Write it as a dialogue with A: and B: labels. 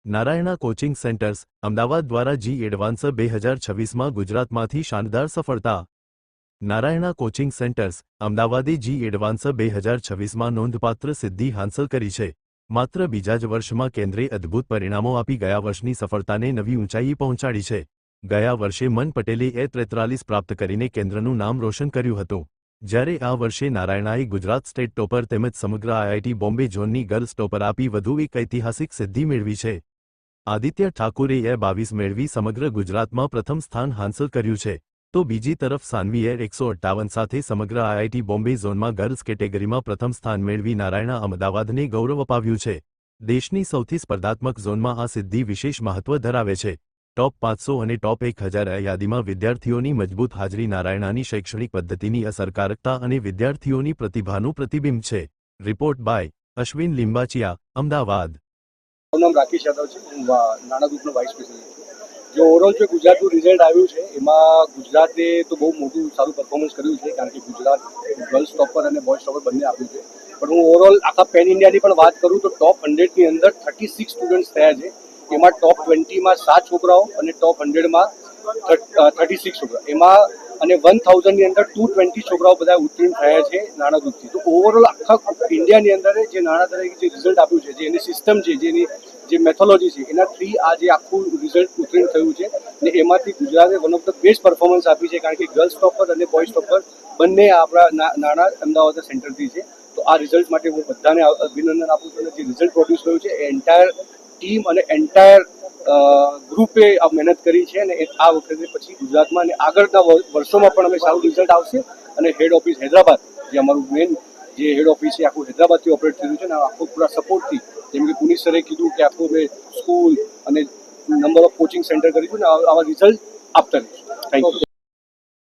A: Narayana coaching centres Ahmedabad દ્વારા જી advance 2026માં ગુજરાતમાંથી શાનદાર સફળતા. નારાયણા કોચિંગ સેન્ટર્સ અમદાવાદે જી એડવાન્સ 2026માં નોંધપાત્ર સિદ્ધિ હાંસલ કરી છે. માત્ર બીજા જ વર્ષમાં કેન્દ્રે અદ્ભુત પરિણામો આપી ગયા વર્ષની સફળતાને નવી ઊંચાઈએ પહોંચાડી છે. ગયા વર્ષે મન પટેલે E43 પ્રાપ્ત કરીને કેન્દ્રનું નામ રોશન કર્યું હતું, જ્યારે આ વર્ષે નારાયણાએ ગુજરાત સ્ટેટ ટોપર તેમજ સમગ્ર આઈઆઈટી બોમ્બે ઝોનની ગર્લ્સ ટોપર આપી વધુ એક ઐતિહાસિક સિદ્ધિ મેળવી છે. આદિત્ય ઠાકુરે E22 મેળવી સમગ્ર ગુજરાતમાં પ્રથમ સ્થાન હાંસલ કર્યું છે, તો બીજી તરફ સાન્વીએ 158 સાથે સમગ્ર આઈઆઈટી બોમ્બે ઝોનમાં ગર્લ્સ કેટેગરીમાં પ્રથમ સ્થાન મેળવી નારાયણા અમદાવાદને ગૌરવ અપાવ્યું છે. દેશની સૌથી સ્પર્ધાત્મક ઝોનમાં આ સિદ્ધિ વિશેષ મહત્વ ધરાવે છે. ટોપ 500 અને ટોપ 1000 યાદીમાં વિદ્યાર્થીઓની મજબૂત હાજરી નારાયણાની શૈક્ષણિક પદ્ધતિની અસરકારકતા અને વિદ્યાર્થીઓની પ્રતિભાનું પ્રતિબિંબ છે. Report by Ashwin Limbachiya, Ahmedabad.
B: મારું નામ રાકેશ યાદવ છે. હું નાણા ગ્રુપનો વાઇસ પ્રેસિડેન્ટ છું. જે ઓવરઓલ જે ગુજરાતનું રિઝલ્ટ આવ્યું છે એમાં ગુજરાતે તો બહુ મોટું સારું પરફોર્મન્સ કર્યું છે, કારણ કે ગુજરાત ગર્લ્સ ટોપર અને બોયઝ ટોપર બંને આપ્યું છે. પણ હું ઓવરઓલ આખા પેન ઇન્ડિયાની પણ વાત કરું તો ટોપ 100ની અંદર 36 સ્ટુડન્ટ્સ થયા છે. એમાં ટોપ 20માં 7 છોકરાઓ અને ટોપ 100માં 36 છોકરા, એમાં અને 1000ની અંદર 220 છોકરાઓ બધા ઉત્તીર્ણ થયા છે નાણા ગ્રુપથી. તો ઓવરઓલ આખા ઇન્ડિયાની અંદર જે નાણા તરીકે જે રિઝલ્ટ આપ્યું છે, જે એની સિસ્ટમ છે, જેની જે મેથોલોજી છે, એના થ્રી આ જે આખું રિઝલ્ટ ઉત્તીર્ણ થયું છે ને એમાંથી ગુજરાતે one of the best performance આપી છે, કારણ કે ગર્લ્સ ટોપર અને બોયઝ ટોપર બંને આપણા નાણા અમદાવાદ સેન્ટરથી છે. તો આ રિઝલ્ટ માટે હું બધાને અભિનંદન આપું છું. અને જે રિઝલ્ટ પ્રોડ્યુસ થયું છે એ એન્ટાયર ટીમ અને એન્ટાયર ગ્રુપે આ મહેનત કરી છે. અને આ વખતે પછી ગુજરાતમાં અને આગળના વર્ષોમાં પણ અમે સારું રિઝલ્ટ આવશે. અને હેડ ઓફિસ હૈદરાબાદ, જે અમારું મેઇન જે હેડ ઓફિસ છે આખું હૈદરાબાદથી ઓપરેટ થયું છે, અને આખું પૂરા સપોર્ટથી, જેમ કે પુનિત સરે કીધું કે આખું અમે સ્કૂલ અને નંબર ઓફ કોચિંગ સેન્ટર કરીશું ને આવા રિઝલ્ટ આપતા રહીશું. Thank you.